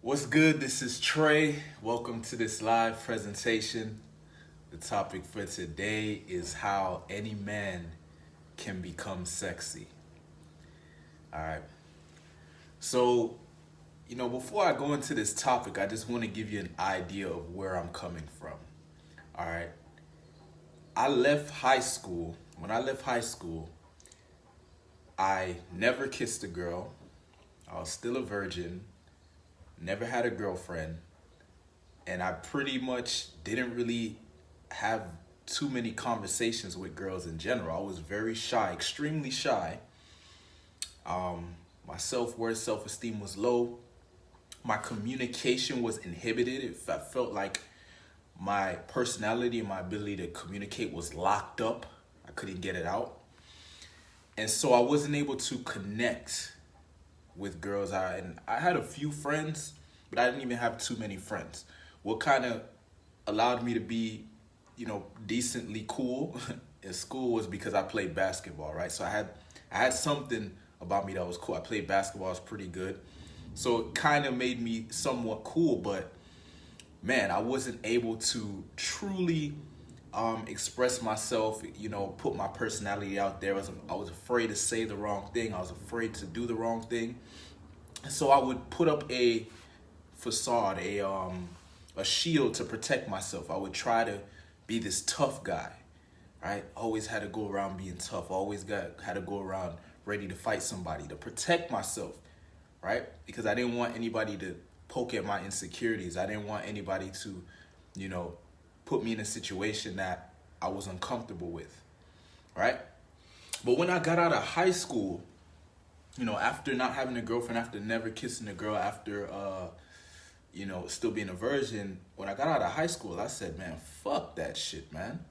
What's good? This is Trey. Welcome to this live presentation. The topic for today is how any man can become sexy. All right. So, before I go into this topic, I just want to give you an idea of where I'm coming from. All right. I left high school. When I left high school, I never kissed a girl. I was still a virgin, never had a girlfriend, and I pretty much didn't really have too many conversations with girls in general. I was very shy, extremely shy. My self-worth, self-esteem was low. My communication was inhibited. I felt like my personality and my ability to communicate was locked up. I couldn't get it out. And so I wasn't able to connect with girls. I had a few friends, but I didn't even have too many friends. What kind of allowed me to be, decently cool in school was because I played basketball, right? So I had something about me that was cool. I played basketball, I was pretty good. So it kind of made me somewhat cool, but man, I wasn't able to truly express myself, put my personality out there. I was afraid to say the wrong thing. I was afraid to do the wrong thing. So I would put up a facade, a shield to protect myself. I would try to be this tough guy, right? Always had to go around being tough. Had to go around ready to fight somebody to protect myself, right? Because I didn't want anybody to poke at my insecurities. I didn't want anybody to, you know, put me in a situation that I was uncomfortable with, right? But when I got out of high school, after not having a girlfriend, after never kissing a girl, after still being a virgin, when I got out of high school, I said, man, fuck that shit, man.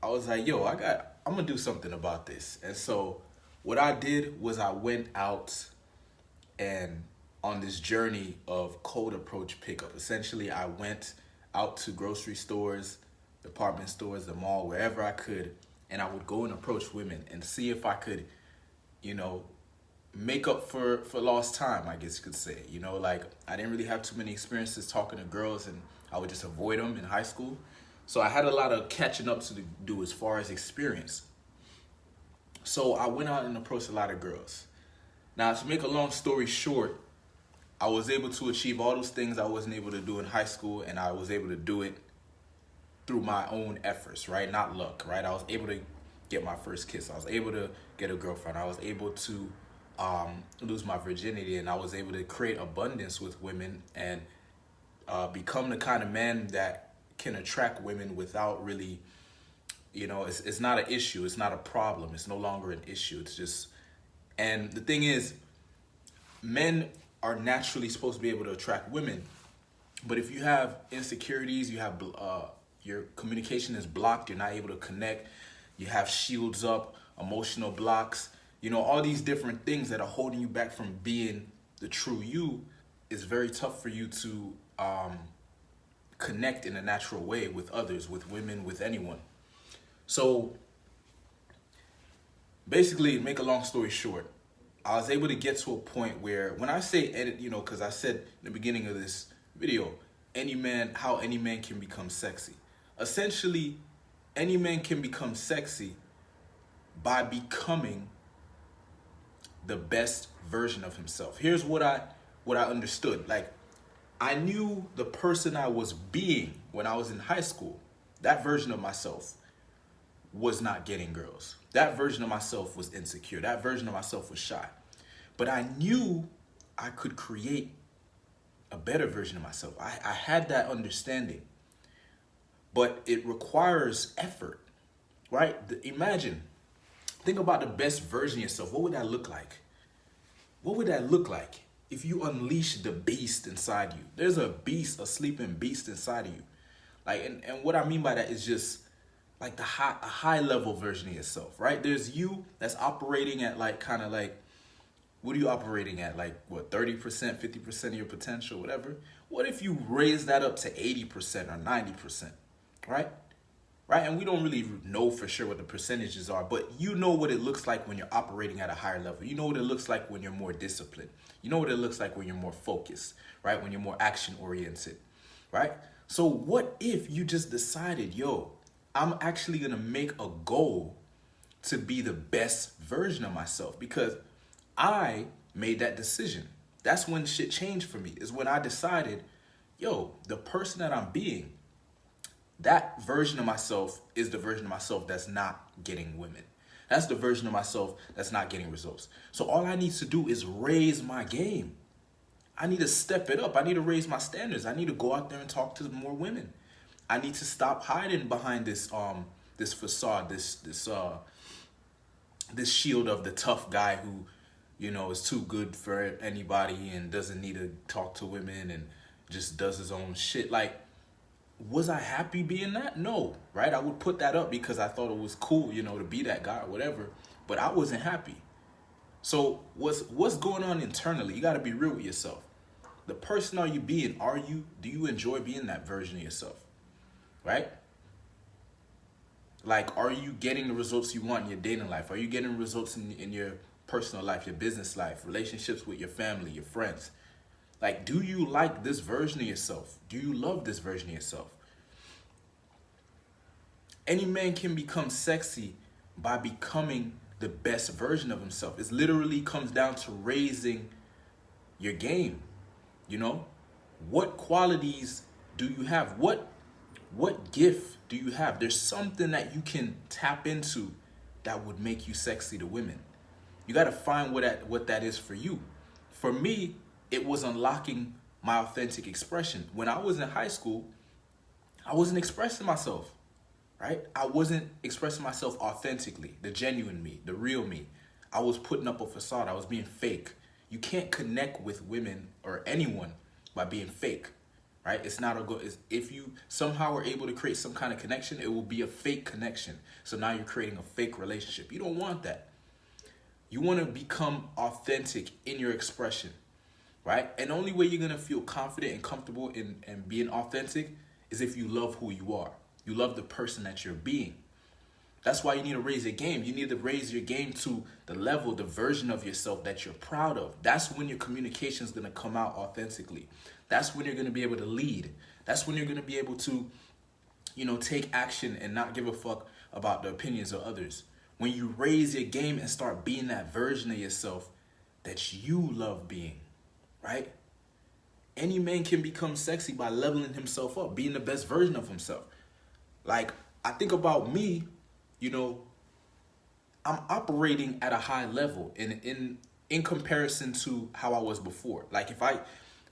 I was like, yo, I'm gonna do something about this. And so what I did was I went out and on this journey of cold approach pickup. Essentially, I went out to grocery stores, department stores, the mall, wherever I could, and I would go and approach women and see if I could, make up for lost time, I guess you could say. Like I didn't really have too many experiences talking to girls, and I would just avoid them in high school. So I had a lot of catching up to do as far as experience. So I went out and approached a lot of girls. Now, to make a long story short, I was able to achieve all those things I wasn't able to do in high school, and I was able to do it through my own efforts, right? Not luck, right? I was able to get my first kiss. I was able to get a girlfriend. I was able to lose my virginity, and I was able to create abundance with women and become the kind of man that can attract women without really, it's not an issue. It's not a problem. It's no longer an issue. It's just, and the thing is, men are naturally supposed to be able to attract women. But if you have insecurities, you have your communication is blocked, you're not able to connect, you have shields up, emotional blocks, all these different things that are holding you back from being the true you, is very tough for you to connect in a natural way with others, with women, with anyone. So basically, make a long story short, I was able to get to a point where when I say edit, because I said in the beginning of this video, how any man can become sexy. Essentially, any man can become sexy by becoming the best version of himself. Here's what I understood. Like, I knew the person I was being when I was in high school. That version of myself was not getting girls. That version of myself was insecure. That version of myself was shy. But I knew I could create a better version of myself. I had that understanding. But it requires effort, right? Think about the best version of yourself. What would that look like? What would that look like if you unleash the beast inside you? There's a beast, a sleeping beast inside of you. Like, and what I mean by that is just like a high level version of yourself, right? There's you that's operating at what are you operating at? Like what, 30%, 50% of your potential, whatever? What if you raise that up to 80% or 90%, right? right? And we don't really know for sure what the percentages are, but you know what it looks like when you're operating at a higher level. You know what it looks like when you're more disciplined. You know what it looks like when you're more focused, right? When you're more action oriented, right? So what if you just decided, yo, I'm actually gonna make a goal to be the best version of myself, because I made that decision. That's when shit changed for me, is when I decided, yo, the person that I'm being, that version of myself is the version of myself that's not getting women. That's the version of myself that's not getting results. So all I need to do is raise my game. I need to step it up. I need to raise my standards. I need to go out there and talk to more women. I need to stop hiding behind this facade, this shield of the tough guy who, is too good for anybody and doesn't need to talk to women and just does his own shit. Like, was I happy being that? No, right? I would put that up because I thought it was cool, to be that guy or whatever, but I wasn't happy. So what's going on internally? You got to be real with yourself. The person are you being? Do you enjoy being that version of yourself? Right? Like, are you getting the results you want in your dating life? Are you getting results in your personal life, your business life, relationships with your family, your friends? Like, do you like this version of yourself? Do you love this version of yourself? Any man can become sexy by becoming the best version of himself. It literally comes down to raising your game. What qualities do you have? What gift do you have? There's something that you can tap into that would make you sexy to women. You got to find what that is for you. For me, it was unlocking my authentic expression. When I was in high school, I wasn't expressing myself, right? I wasn't expressing myself authentically, the genuine me, the real me. I was putting up a facade. I was being fake. You can't connect with women or anyone by being fake, right? It's not a good. If you somehow are able to create some kind of connection, it will be a fake connection. So now you're creating a fake relationship. You don't want that. You want to become authentic in your expression, right? And the only way you're going to feel confident and comfortable in being authentic is if you love who you are. You love the person that you're being. That's why you need to raise your game. You need to raise your game to the level, the version of yourself that you're proud of. That's when your communication is going to come out authentically. That's when you're going to be able to lead. That's when you're going to be able to, take action and not give a fuck about the opinions of others. When you raise your game and start being that version of yourself that you love being, right? Any man can become sexy by leveling himself up, being the best version of himself. Like, I think about me, I'm operating at a high level in comparison to how I was before. Like,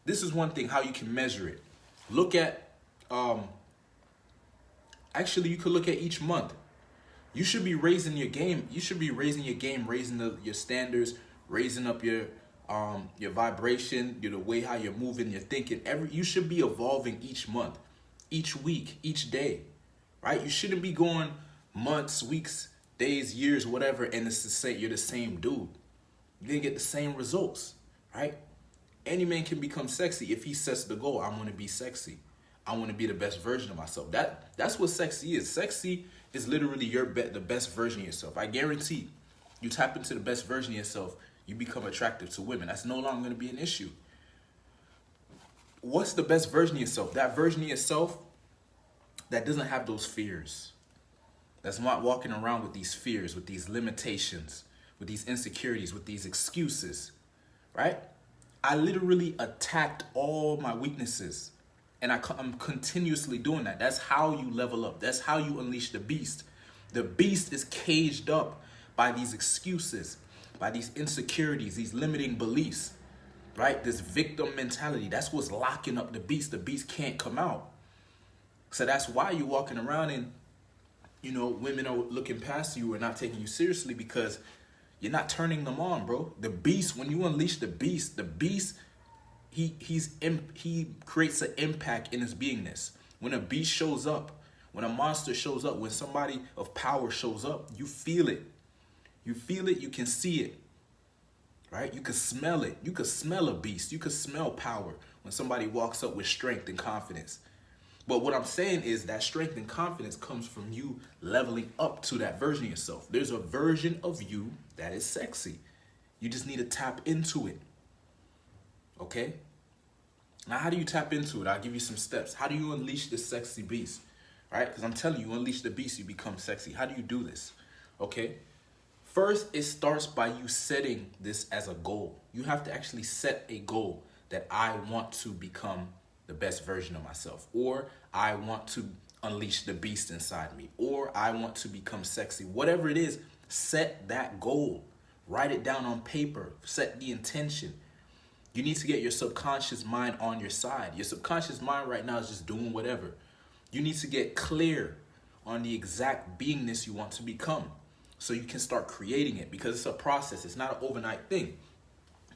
this is one thing, how you can measure it. Look at, actually, you could look at each month. You should be raising your game. You should be raising your game, raising your standards, raising up your vibration, the way how you're moving, your thinking. You should be evolving each month, each week, each day, right? You shouldn't be going months, weeks, days, years, whatever, and it's the same. You're the same dude. You're gonna get the same results, right? Any man can become sexy if he sets the goal. I want to be sexy. I want to be the best version of myself. That's what sexy is. Sexy is literally the best version of yourself. I guarantee you tap into the best version of yourself, you become attractive to women. That's no longer going to be an issue. What's the best version of yourself? That version of yourself that doesn't have those fears. That's not walking around with these fears, with these limitations, with these insecurities, with these excuses, right? I literally attacked all my weaknesses. And I'm continuously doing that. That's how you level up. That's how you unleash the beast. The beast is caged up by these excuses, by these insecurities, these limiting beliefs, right? This victim mentality. That's what's locking up the beast. The beast can't come out. So that's why you're walking around and, women are looking past you or not taking you seriously because you're not turning them on, bro. The beast, when you unleash the beast, he creates an impact in his beingness. When a beast shows up, when a monster shows up, when somebody of power shows up, you feel it. You feel it, you can see it, right? You can smell it. You can smell a beast. You can smell power when somebody walks up with strength and confidence. But what I'm saying is that strength and confidence comes from you leveling up to that version of yourself. There's a version of you that is sexy. You just need to tap into it. Okay? Now, how do you tap into it? I'll give you some steps. How do you unleash this sexy beast? Right? Because I'm telling you, unleash the beast, you become sexy. How do you do this? Okay? First, it starts by you setting this as a goal. You have to actually set a goal that I want to become the best version of myself, or I want to unleash the beast inside me, or I want to become sexy. Whatever it is, set that goal. Write it down on paper. Set the intention. You need to get your subconscious mind on your side. Your subconscious mind right now is just doing whatever. You need to get clear on the exact beingness you want to become so you can start creating it, because it's a process. It's not an overnight thing.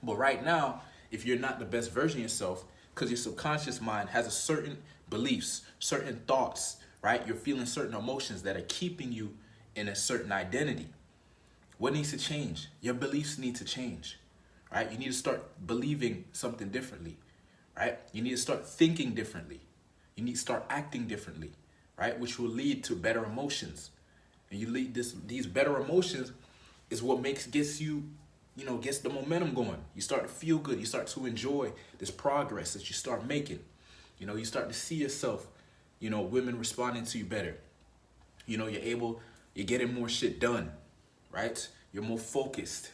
But right now, if you're not the best version of yourself, because your subconscious mind has a certain beliefs, certain thoughts, right? You're feeling certain emotions that are keeping you in a certain identity. What needs to change? Your beliefs need to change, right? You need to start believing something differently, right? You need to start thinking differently. You need to start acting differently, right? Which will lead to better emotions. And you lead these better emotions is what gets the momentum going. You start to feel good. You start to enjoy this progress that you start making. You start to see yourself, women responding to you better. You're getting more shit done, right? You're more focused.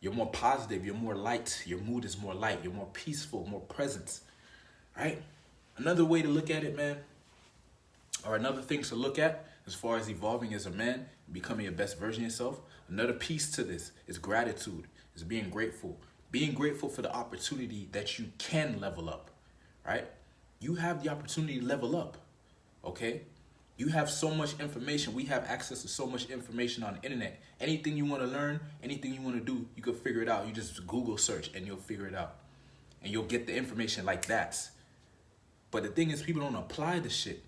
You're more positive. You're more light. Your mood is more light. You're more peaceful, more present, right? Another way to look at it, man, or another thing to look at as far as evolving as a man, becoming your best version of yourself, another piece to this is gratitude, is being grateful. Being grateful for the opportunity that you can level up, right? You have the opportunity to level up, okay? You have so much information. We have access to so much information on the internet. Anything you want to learn, anything you want to do, you can figure it out. You just Google search and you'll figure it out. And you'll get the information like that. But the thing is, people don't apply the shit.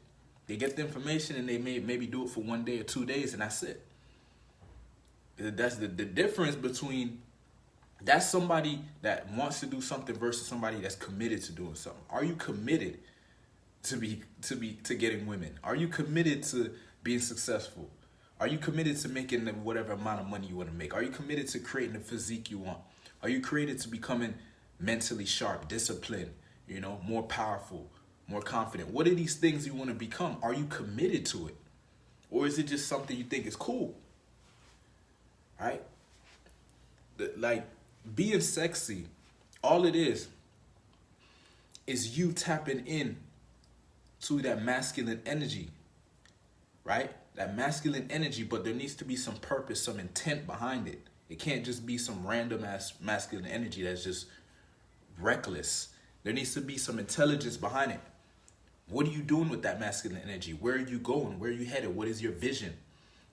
They get the information and they maybe do it for 1 day or 2 days and that's it. That's the difference between, that's somebody that wants to do something versus somebody that's committed to doing something. Are you committed to getting women? Are you committed to being successful? Are you committed to making whatever amount of money you want to make? Are you committed to creating the physique you want? Are you committed to becoming mentally sharp, disciplined, more powerful, more confident? What are these things you want to become? Are you committed to it? Or is it just something you think is cool? Right? Like, being sexy, all it is you tapping in to that masculine energy, right? That masculine energy, but there needs to be some purpose, some intent behind it. It can't just be some random ass masculine energy that's just reckless. There needs to be some intelligence behind it. What are you doing with that masculine energy? Where are you going? Where are you headed? What is your vision,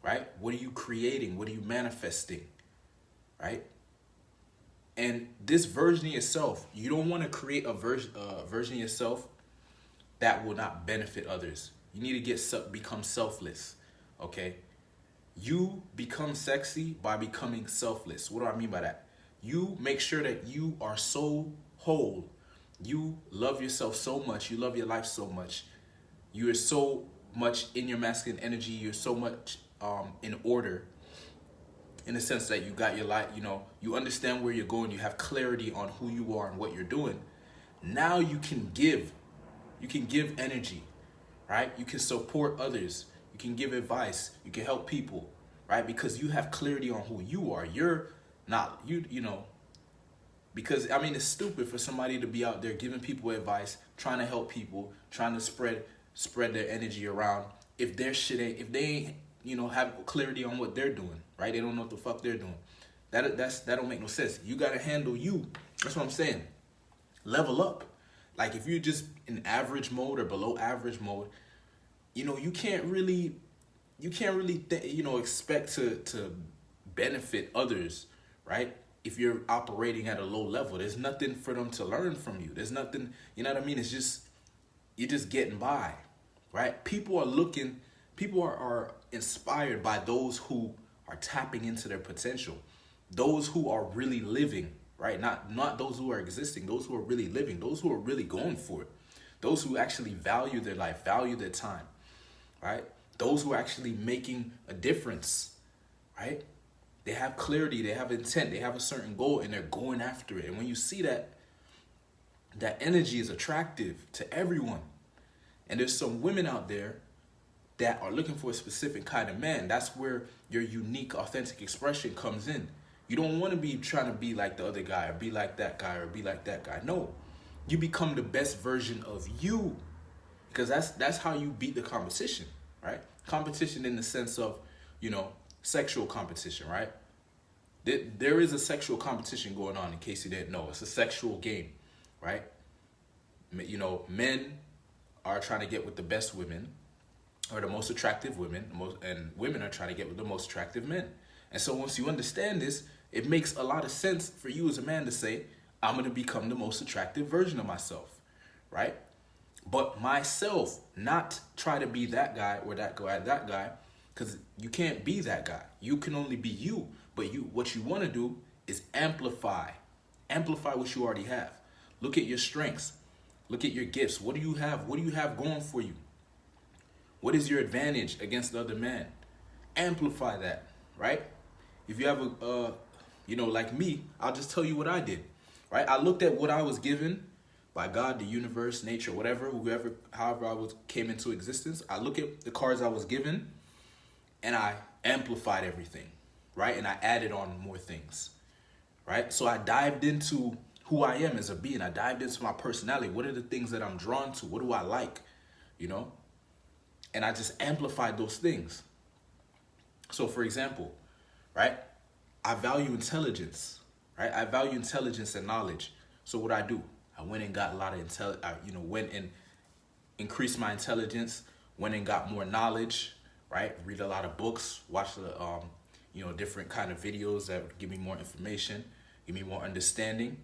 right? What are you creating? What are you manifesting, right? And this version of yourself, you don't want to create a version of yourself that will not benefit others. You need to become selfless, okay? You become sexy by becoming selfless. What do I mean by that? You make sure that you are so whole. You love yourself so much. You love your life so much. You are so much in your masculine energy. You're so much in order, in the sense that you got your life, you understand where you're going. You have clarity on who you are and what you're doing. Now you can give. You can give energy, right? You can support others. You can give advice. You can help people, right? Because you have clarity on who you are. You're not, because, it's stupid for somebody to be out there giving people advice, trying to help people, trying to spread their energy around. If if they ain't, have clarity on what they're doing, right? They don't know what the fuck they're doing. That don't make no sense. You got to handle you. That's what I'm saying. Level up. Like, if you're just in average mode or below average mode, you can't really expect to benefit others, right? If you're operating at a low level, there's nothing for them to learn from you. There's nothing, you know what I mean? It's just, you're just getting by, right? People are inspired by those who are tapping into their potential, those who are really living, right? Not those who are existing, those who are really living, those who are really going for it. Those who actually value their life, value their time, right? Those who are actually making a difference, right? They have clarity, they have intent, they have a certain goal, and they're going after it. And when you see that, that energy is attractive to everyone. And there's some women out there that are looking for a specific kind of man. That's where your unique, authentic expression comes in. You don't want to be trying to be like the other guy, or be like that guy, or be like that guy. No, you become the best version of you, because that's how you beat the competition, right? Competition in the sense of, you know, sexual competition, right? There is a sexual competition going on, in case you didn't know. It's a sexual game, right? You know, men are trying to get with the best women, or the most attractive women, and women are trying to get with the most attractive men. And so once you understand this, it makes a lot of sense for you as a man to say, I'm going to become the most attractive version of myself, right? But myself, not try to be that guy or that guy, because you can't be that guy. You can only be you. But what you want to do is amplify what you already have. Look at your strengths. Look at your gifts. What do you have? What do you have going for you? What is your advantage against the other man? Amplify that, right? If you have like me, I'll just tell you what I did, right? I looked at what I was given by God, the universe, nature, whatever, however I came into existence. I look at the cards I was given, and I amplified everything, right? And I added on more things, right? So I dived into who I am as a being. I dived into my personality. What are the things that I'm drawn to? What do I like, you know? And I just amplified those things. So for example, right? I value intelligence, right? I value intelligence and knowledge. So what I do, I went and got a lot of went and increased my intelligence, went and got more knowledge, right? Read a lot of books, watch the, different kind of videos that would give me more information, give me more understanding,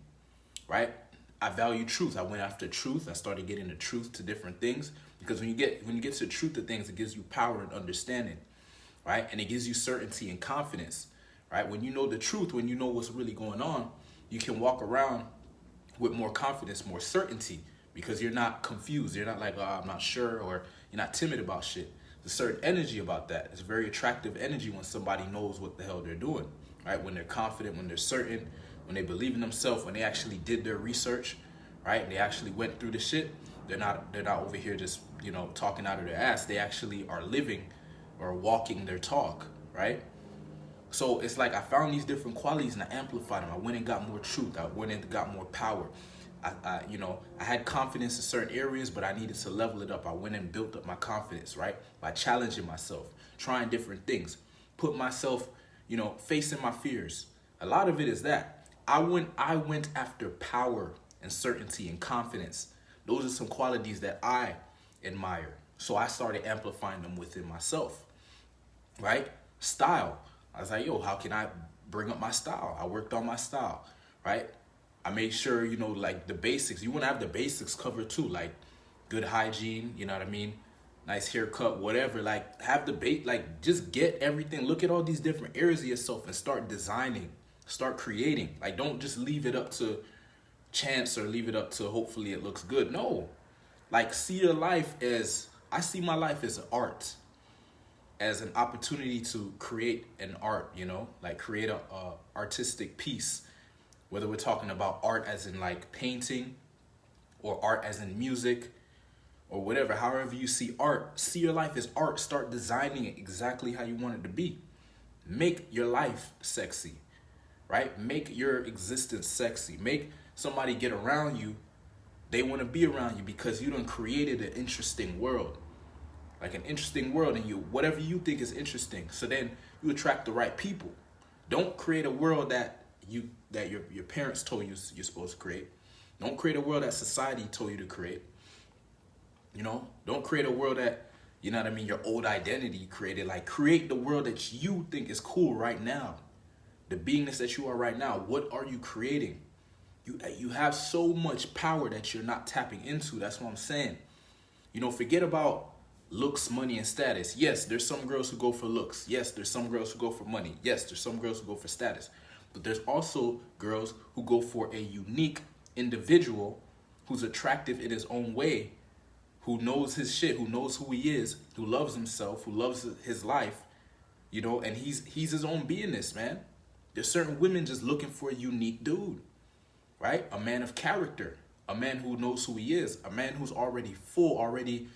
right? I value truth. I went after truth. I started getting the truth to different things, because when you get to the truth of things, it gives you power and understanding, right? And it gives you certainty and confidence, right? When you know the truth, when you know what's really going on, you can walk around with more confidence, more certainty, because you're not confused. You're not like, oh, I'm not sure, or you're not timid about shit. There's a certain energy about that. It's a very attractive energy when somebody knows what the hell they're doing, right? When they're confident, when they're certain, when they believe in themselves, when they actually did their research, right? They actually went through the shit. They're not over here just, talking out of their ass. They actually are living or walking their talk, right? So it's like I found these different qualities and I amplified them. I went and got more truth. I went and got more power. I had confidence in certain areas, but I needed to level it up. I went and built up my confidence, right? By challenging myself, trying different things, put myself, facing my fears. A lot of it is that I went after power and certainty and confidence. Those are some qualities that I admire. So I started amplifying them within myself, right? Style. I was like, yo, how can I bring up my style? I worked on my style, right? I made sure, like the basics. You want to have the basics covered too, like good hygiene, you know what I mean? Nice haircut, whatever. Like have the just get everything. Look at all these different areas of yourself and start designing, start creating. Like don't just leave it up to chance or leave it up to hopefully it looks good. No, like see your life as, I see my life as art, as an opportunity to create an art, like create a artistic piece. Whether we're talking about art as in like painting, or art as in music, or whatever, however you see art, see your life as art. Start designing it exactly how you want it to be. Make your life sexy, right? Make your existence sexy. Make somebody get around you, they want to be around you because you done created an interesting world. Like an interesting world, and whatever you think is interesting. So then you attract the right people. Don't create a world that your parents told you you're supposed to create. Don't create a world that society told you to create. Don't create a world that, your old identity created. Like create the world that you think is cool right now. The beingness that you are right now. What are you creating? You have so much power that you're not tapping into. That's what I'm saying. Forget about looks, money, and status. Yes, there's some girls who go for looks. Yes, there's some girls who go for money. Yes, there's some girls who go for status. But there's also girls who go for a unique individual who's attractive in his own way, who knows his shit, who knows who he is, who loves himself, who loves his life, you know, and he's his own beingness, man. There's certain women just looking for a unique dude, right? A man of character, a man who knows who he is, a man who's already full, already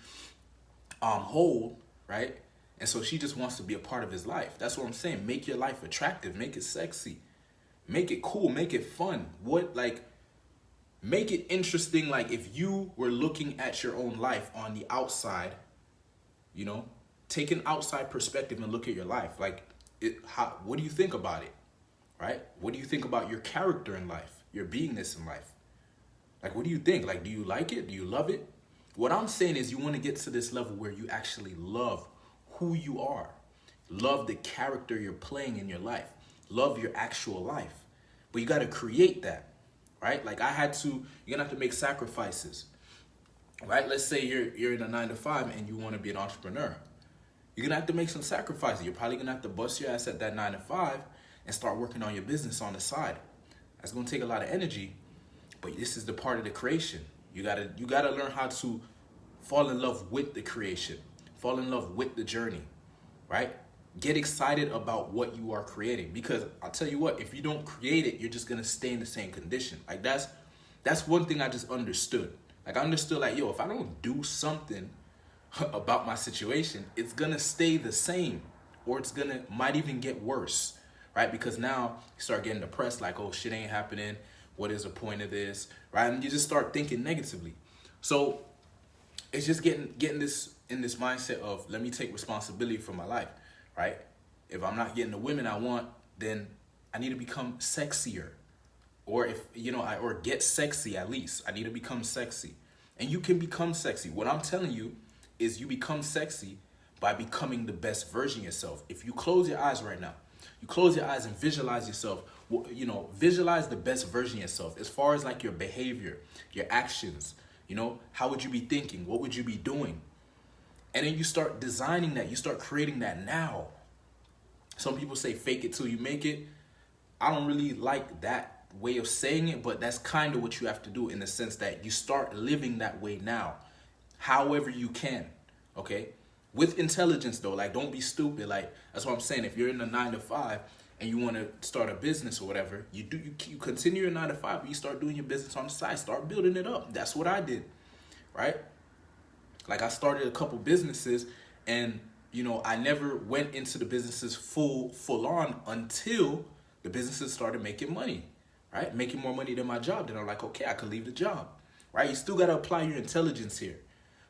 whole, right? And so she just wants to be a part of his life. That's what I'm saying. Make your life attractive, make it sexy, make it cool, make it fun. Make it interesting. Like if you were looking at your own life on the outside, you know, take an outside perspective and look at your life. Like, what do you think about it, right? What do you think about your character in life, your beingness in life? Like, what do you think? Like, do you like it? Do you love it? What I'm saying is you want to get to this level where you actually love who you are. Love the character you're playing in your life. Love your actual life. But you got to create that, right? Like you're going to have to make sacrifices, right? Let's say you're in a 9-to-5 and you want to be an entrepreneur. You're going to have to make some sacrifices. You're probably going to have to bust your ass at that 9-to-5 and start working on your business on the side. That's going to take a lot of energy, but this is the part of the creation. You gotta learn how to fall in love with the creation, fall in love with the journey, right? Get excited about what you are creating, because I'll tell you what, if you don't create it, you're just gonna stay in the same condition. Like that's one thing I just understood. Like I understood, like, yo, if I don't do something about my situation, it's gonna stay the same, or might even get worse, right? Because now you start getting depressed, like, oh, shit ain't happening. What is the point of this, right? And you just start thinking negatively. So it's just getting this in this mindset of, let me take responsibility for my life, right? If I'm not getting the women I want, then I need to become sexier, or or get sexy at least. I need to become sexy, and you can become sexy. What I'm telling you is you become sexy by becoming the best version of yourself. If you close your eyes right now, you close your eyes and visualize yourself, visualize the best version of yourself as far as like your behavior, your actions, how would you be thinking? What would you be doing? And then you start designing that, you start creating that now. Some people say fake it till you make it. I don't really like that way of saying it, but that's kind of what you have to do, in the sense that you start living that way now, however you can, okay? With intelligence though, like don't be stupid. Like that's what I'm saying. If you're in a 9-to-5 and you want to start a business or whatever, you continue your 9-to-5, but you start doing your business on the side, start building it up. That's what I did, right? Like I started a couple businesses, and I never went into the businesses full on until the businesses started making money, right? Making more money than my job. Then I'm like, okay, I could leave the job, right? You still got to apply your intelligence here,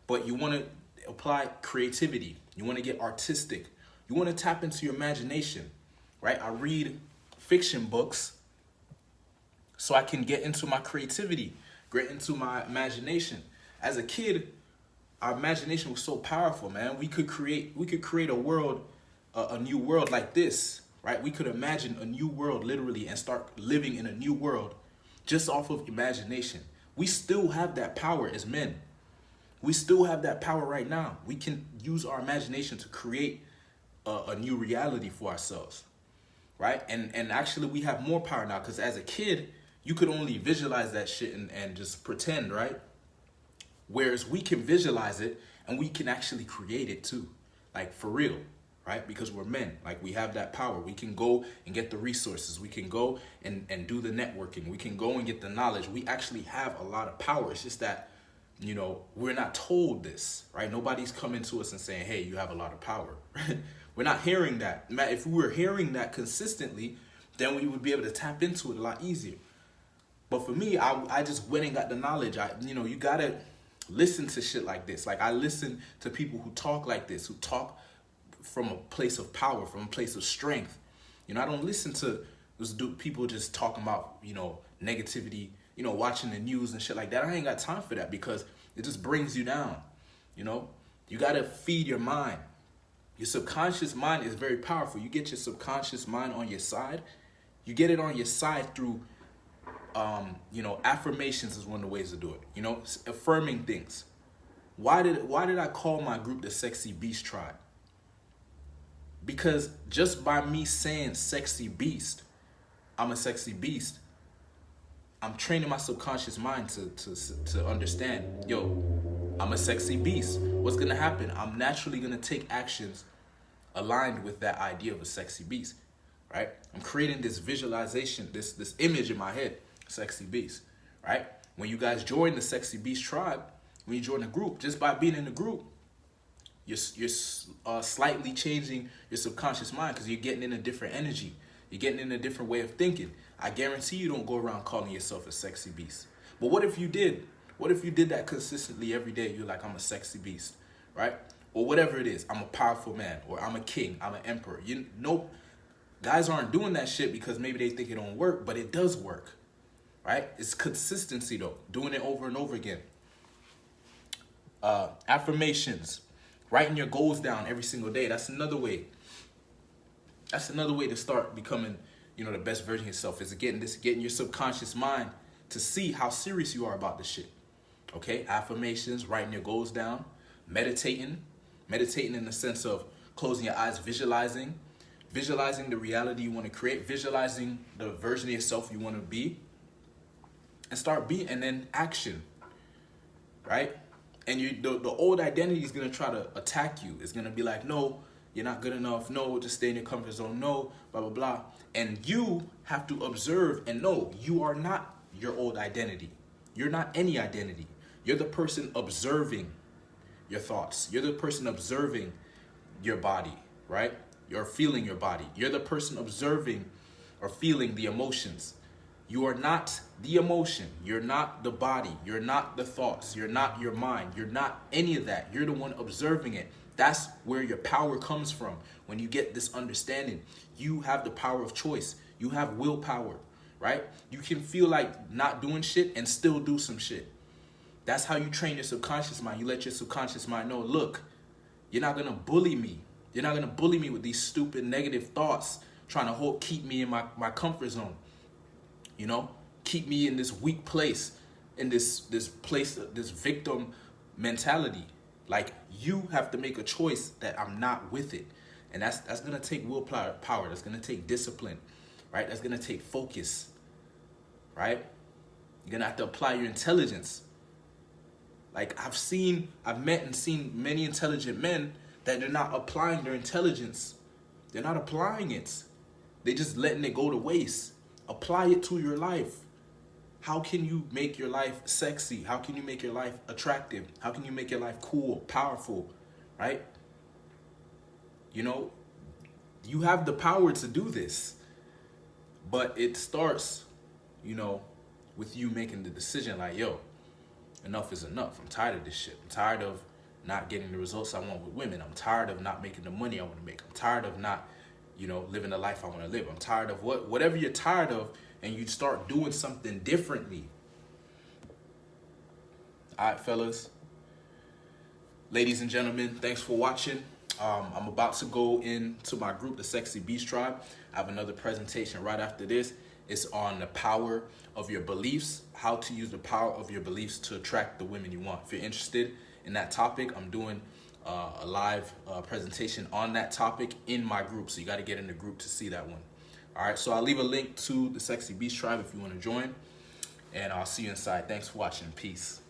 but you want to apply creativity. You want to get artistic. You want to tap into your imagination, right? I read fiction books so I can get into my creativity, get into my imagination. As a kid, our imagination was so powerful, man. We could create a world, a new world like this, right? We could imagine a new world literally and start living in a new world just off of imagination. We still have that power as men. We still have that power right now. We can use our imagination to create a new reality for ourselves, right? And actually we have more power now, because as a kid, you could only visualize that shit and just pretend, right? Whereas we can visualize it and we can actually create it too, like for real, right? Because we're men, like we have that power. We can go and get the resources. We can go and do the networking. We can go and get the knowledge. We actually have a lot of power. It's just that, we're not told this, right? Nobody's coming to us and saying, hey, you have a lot of power. We're not hearing that. If we were hearing that consistently, then we would be able to tap into it a lot easier. But for me, I just went and got the knowledge. You gotta listen to shit like this. Like I listen to people who talk like this, who talk from a place of power, from a place of strength. I don't listen to those people just talking about, negativity, watching the news and shit like that. I ain't got time for that, because it just brings you down. You gotta feed your mind. Your subconscious mind is very powerful. You get your subconscious mind on your side. You get it on your side through affirmations is one of the ways to do it. Affirming things. Why did I call my group the Sexy Beast Tribe? Because just by me saying sexy beast, I'm a sexy beast, I'm training my subconscious mind to understand, yo, I'm a sexy beast. What's gonna happen? I'm naturally gonna take actions aligned with that idea of a sexy beast, right? I'm creating this visualization, this image in my head, sexy beast, right? When you guys join the sexy beast tribe, when you join the group, just by being in the group, you're slightly changing your subconscious mind because you're getting in a different energy. You're getting in a different way of thinking. I guarantee you don't go around calling yourself a sexy beast. But what if you did? What if you did that consistently every day? You're like, I'm a sexy beast, right? Or whatever it is. I'm a powerful man, or I'm a king, I'm an emperor. Nope. Guys aren't doing that shit because maybe they think it don't work, but it does work, right? It's consistency though, doing it over and over again. Affirmations, writing your goals down every single day. That's another way. That's another way to start becoming, the best version of yourself, is getting your subconscious mind to see how serious you are about this shit. Okay? Affirmations, writing your goals down, meditating in the sense of closing your eyes, visualizing the reality you want to create, visualizing the version of yourself you want to be, and and then action, right? And the old identity is going to try to attack you. It's going to be like, no, you're not good enough. No, just stay in your comfort zone. No, blah, blah, blah. And you have to observe and know you are not your old identity. You're not any identity. You're the person observing your thoughts. You're the person observing your body, right? You're feeling your body. You're the person observing or feeling the emotions. You are not the emotion. You're not the body. You're not the thoughts. You're not your mind. You're not any of that. You're the one observing it. That's where your power comes from. When you get this understanding, you have the power of choice. You have willpower, right? You can feel like not doing shit and still do some shit. That's how you train your subconscious mind. You let your subconscious mind know, look, you're not going to bully me. You're not going to bully me with these stupid negative thoughts trying to keep me in my comfort zone. Keep me in this weak place, in this place, this victim mentality. Like, you have to make a choice that I'm not with it. And that's going to take willpower. That's going to take discipline, right? That's going to take focus, right? You're going to have to apply your intelligence. Like, I've met and seen many intelligent men that they're not applying their intelligence. They're not applying it. They're just letting it go to waste. Apply it to your life. How can you make your life sexy? How can you make your life attractive? How can you make your life cool, powerful, right? You have the power to do this, but it starts, with you making the decision like, yo, enough is enough. I'm tired of this shit. I'm tired of not getting the results I want with women. I'm tired of not making the money I want to make. I'm tired of not, living the life I want to live. I'm tired of whatever you're tired of, and you start doing something differently. All right, fellas. Ladies and gentlemen, thanks for watching. I'm about to go into my group, the Sexy Beast Tribe. I have another presentation right after this. It's on the power of your beliefs, how to use the power of your beliefs to attract the women you want. If you're interested in that topic, I'm doing a live presentation on that topic in my group. So you got to get in the group to see that one. All right, so I'll leave a link to the Sexy Beast Tribe if you want to join. And I'll see you inside. Thanks for watching. Peace.